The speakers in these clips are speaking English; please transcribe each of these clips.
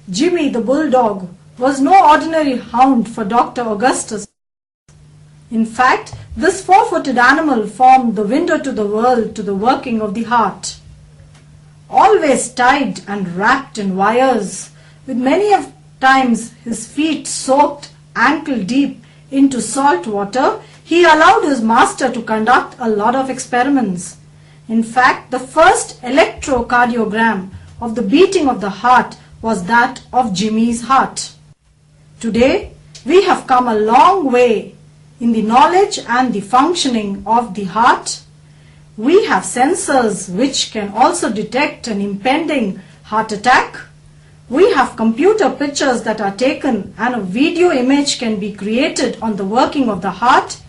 Jimmy the bulldog was no ordinary hound for Dr. Augustus. In fact, this four-footed animal formed the window to the world, to the working of the heart. Always tied and wrapped in wires, with many of times his feet soaked ankle deep into salt water, he allowed his master to conduct a lot of experiments. In fact, the first electrocardiogram of the beating of the heart was that of Jimmy's heart. Today, we have come a long way in the knowledge and the functioning of the heart. We have sensors which can also detect an impending heart attack. We have computer pictures that are taken and a video image can be created on the working of the heart.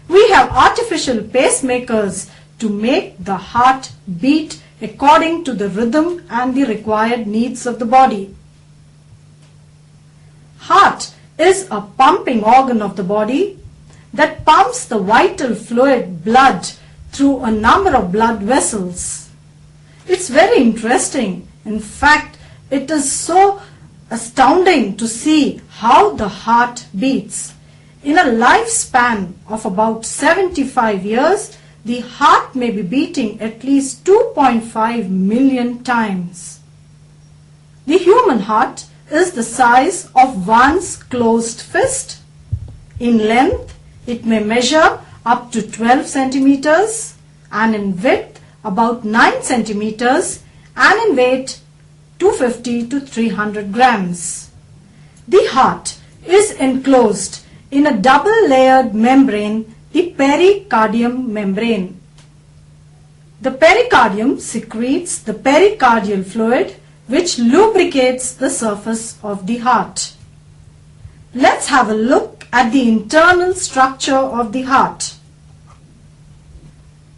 We have artificial pacemakers to make the heart beat according to the rhythm and the required needs of the body. Heart is a pumping organ of the body that pumps the vital fluid, blood, through a number of blood vessels. It's very interesting. In fact, it is so astounding to see how the heart beats. In a lifespan of about 75 years, the heart may be beating at least 2.5 million times. The human heart is the size of one's closed fist. In length, it may measure up to 12 centimeters and in width about 9 centimeters and in weight 250 to 300 grams. The heart is enclosed in a double-layered membrane, the pericardium membrane. The pericardium secretes the pericardial fluid which lubricates the surface of the heart. Let's have a look at the internal structure of the heart.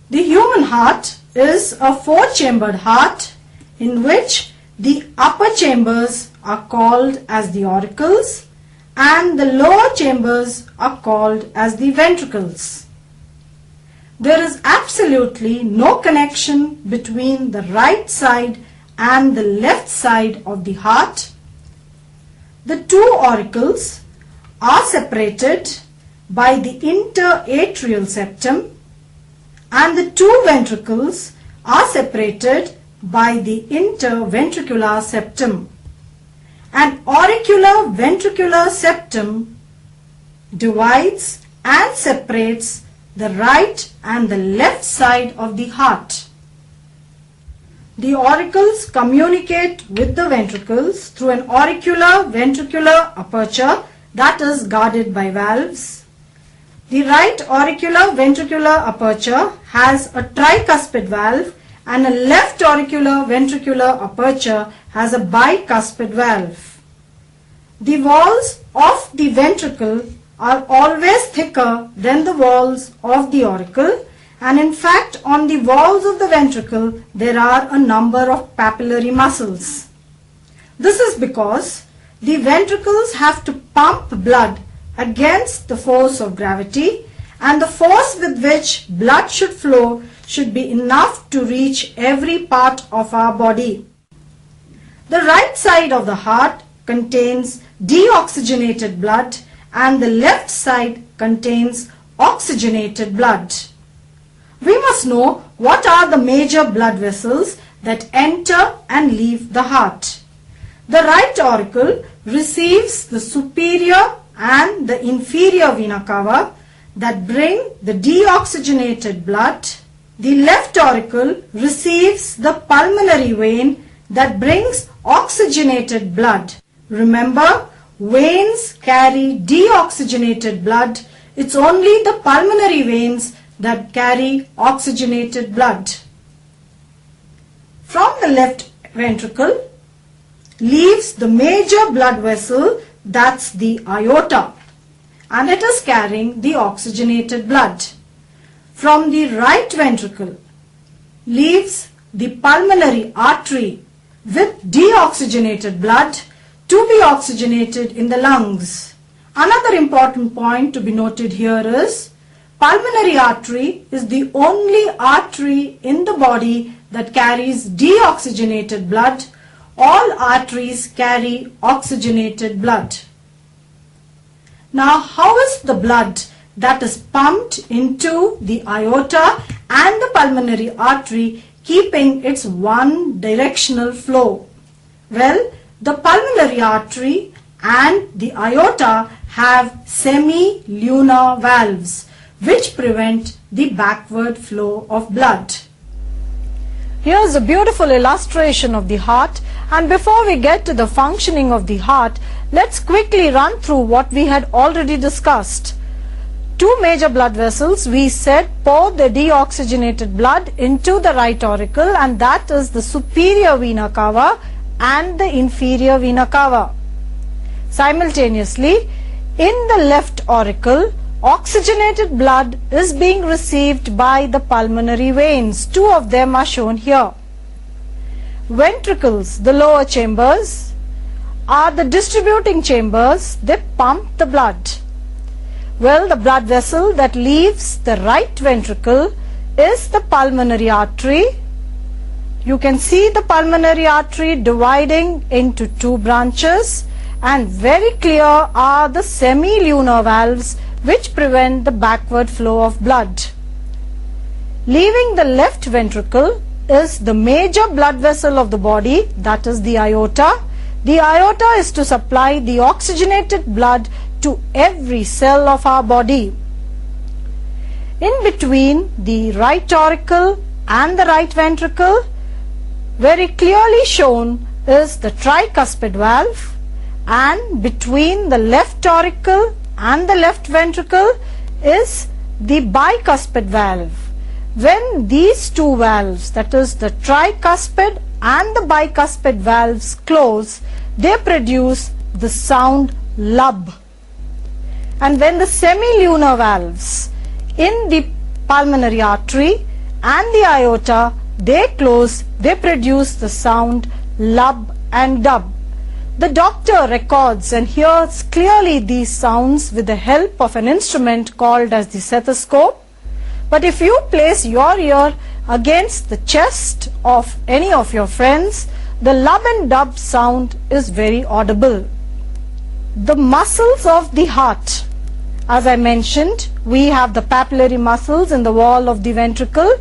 The human heart is a four-chambered heart in which the upper chambers are called as the auricles and the lower chambers are called as the ventricles. There is absolutely no connection between the right side and the left side of the heart. The two auricles are separated by the interatrial septum and the two ventricles are separated by the interventricular septum. An auricular-ventricular septum divides and separates the right and the left side of the heart. The auricles communicate with the ventricles through an auricular-ventricular aperture that is guarded by valves. The right auricular-ventricular aperture has a tricuspid valve and a left auricular-ventricular aperture has a bicuspid valve. The walls of the ventricle are always thicker than the walls of the auricle, and in fact on the walls of the ventricle there are a number of papillary muscles. This is because the ventricles have to pump blood against the force of gravity, and the force with which blood should flow should be enough to reach every part of our body. The right side of the heart contains deoxygenated blood and the left side contains oxygenated blood. We must know what are the major blood vessels that enter and leave the heart. The right auricle receives the superior and the inferior vena cava that bring the deoxygenated blood. The left auricle receives the pulmonary vein that brings oxygenated blood. Remember, veins carry deoxygenated blood. It's only the pulmonary veins that carry oxygenated blood. From the left ventricle leaves the major blood vessel, that's the aorta, and it is carrying the oxygenated blood. From the right ventricle leaves the pulmonary artery with deoxygenated blood to be oxygenated in the lungs. Another important point to be noted here is pulmonary artery is the only artery in the body that carries deoxygenated blood, all arteries carry oxygenated blood. Now, how is the blood that is pumped into the aorta and the pulmonary artery keeping its one directional flow? Well, the pulmonary artery and the aorta have semi-lunar valves which prevent the backward flow of blood. Here's a beautiful illustration of the heart, and before we get to the functioning of the heart, let's quickly run through what we had already discussed. Two major blood vessels, we said, pour the deoxygenated blood into the right auricle, and that is the superior vena cava and the inferior vena cava. Simultaneously, in the left auricle, oxygenated blood is being received by the pulmonary veins. Two of them are shown here. Ventricles, the lower chambers, are the distributing chambers. They pump the blood. Well, the blood vessel that leaves the right ventricle is the pulmonary artery. You can see the pulmonary artery dividing into two branches, and very clear are the semi-lunar valves which prevent the backward flow of blood. Leaving the left ventricle is the major blood vessel of the body, that is the aorta. The aorta is to supply the oxygenated blood to every cell of our body. In between the right auricle and the right ventricle, very clearly shown is the tricuspid valve, and between the left auricle and the left ventricle is the bicuspid valve. When these two valves, that is the tricuspid and the bicuspid valves, close, they produce the sound lub. And when the semi-lunar valves in the pulmonary artery and the aorta, they close, they produce the sound lub and dub. The doctor records and hears clearly these sounds with the help of an instrument called as the stethoscope. But if you place your ear against the chest of any of your friends, the lub and dub sound is very audible. The muscles of the heart. As I mentioned, we have the papillary muscles in the wall of the ventricle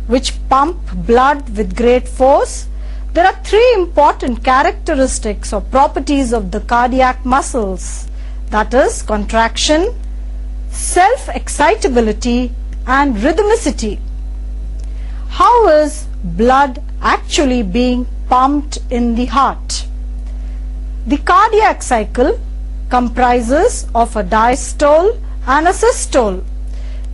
which pump blood with great force. There are three important characteristics or properties of the cardiac muscles, that is contraction, self-excitability and rhythmicity. How is blood actually being pumped in the heart? The cardiac cycle comprises of a diastole and a systole.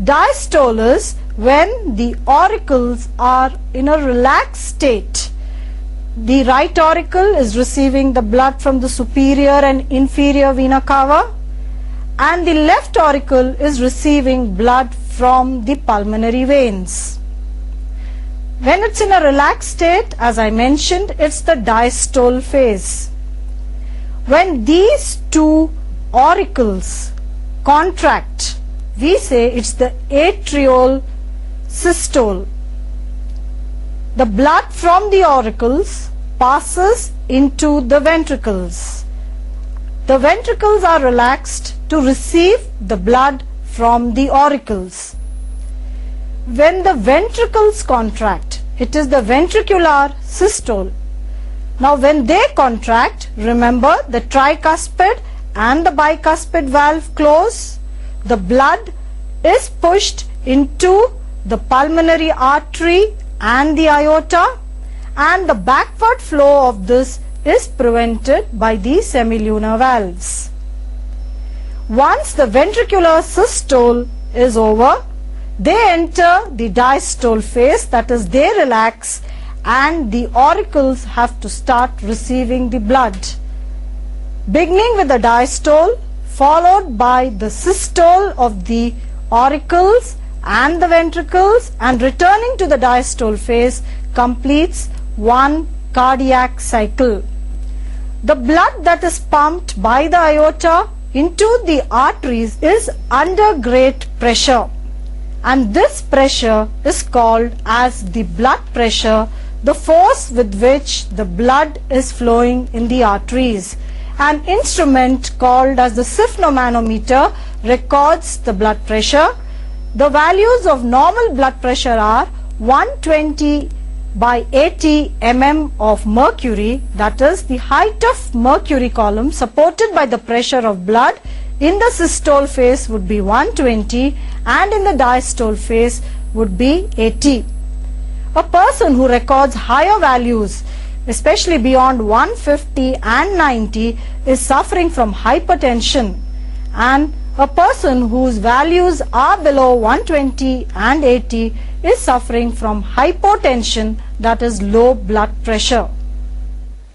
Diastole is when the auricles are in a relaxed state. The right auricle is receiving the blood from the superior and inferior vena cava, and the left auricle is receiving blood from the pulmonary veins. When it's in a relaxed state, as I mentioned, it's the diastole phase. When these two auricles contract, we say it's the atrial systole. The blood from the auricles passes into the ventricles. The ventricles are relaxed to receive the blood from the auricles. When the ventricles contract, it is the ventricular systole. Now when they contract, remember the tricuspid and the bicuspid valve close, the blood is pushed into the pulmonary artery and the aorta, and the backward flow of this is prevented by these semilunar valves. Once the ventricular systole is over, they enter the diastole phase, that is they relax, and the auricles have to start receiving the blood. Beginning with the diastole, followed by the systole of the auricles and the ventricles, and returning to the diastole phase completes one cardiac cycle. The blood that is pumped by the aorta into the arteries is under great pressure, and this pressure is called as the blood pressure, the force with which the blood is flowing in the arteries. An instrument called as the sphygmomanometer records the blood pressure. The values of normal blood pressure are 120 by 80 mm of mercury, that is the height of mercury column supported by the pressure of blood in the systole phase would be 120 and in the diastole phase would be 80. A person who records higher values, especially beyond 150 and 90, is suffering from hypertension, and a person whose values are below 120 and 80 is suffering from hypotension, that is low blood pressure.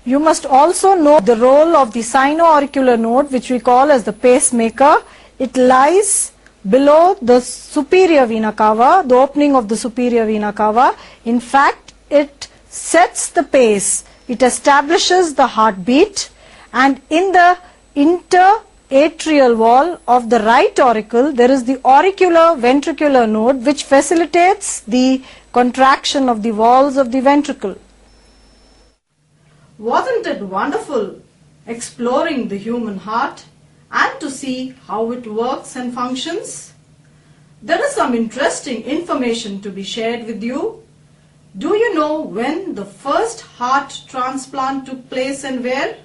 You must also know the role of the sino-auricular node, which we call as the pacemaker. It lies below the superior vena cava, the opening of the superior vena cava. In fact, it sets the pace, it establishes the heartbeat, and in the interatrial wall of the right auricle there is the auricular ventricular node, which facilitates the contraction of the walls of the ventricle. Wasn't it wonderful exploring the human heart and to see how it works and functions? There is some interesting information to be shared with you. Do you know when the first heart transplant took place and where?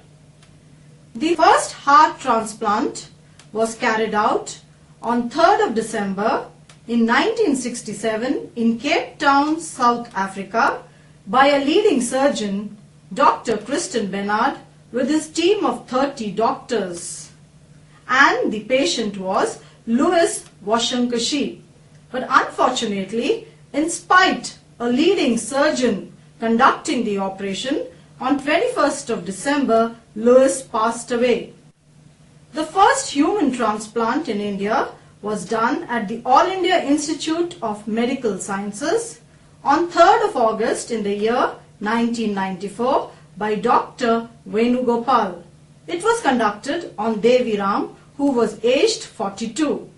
The first heart transplant was carried out on 3rd of December in 1967 in Cape Town, South Africa by a leading surgeon, Dr. Christian Bernard, with his team of 30 doctors. And the patient was Louis Washankashi. But unfortunately, in spite a leading surgeon conducting the operation, on 21st of December, Louis passed away. The first human transplant in India was done at the All India Institute of Medical Sciences on 3rd of August in the year 1994 by Dr. Venugopal. It was conducted on Devi Ram, who was aged 42.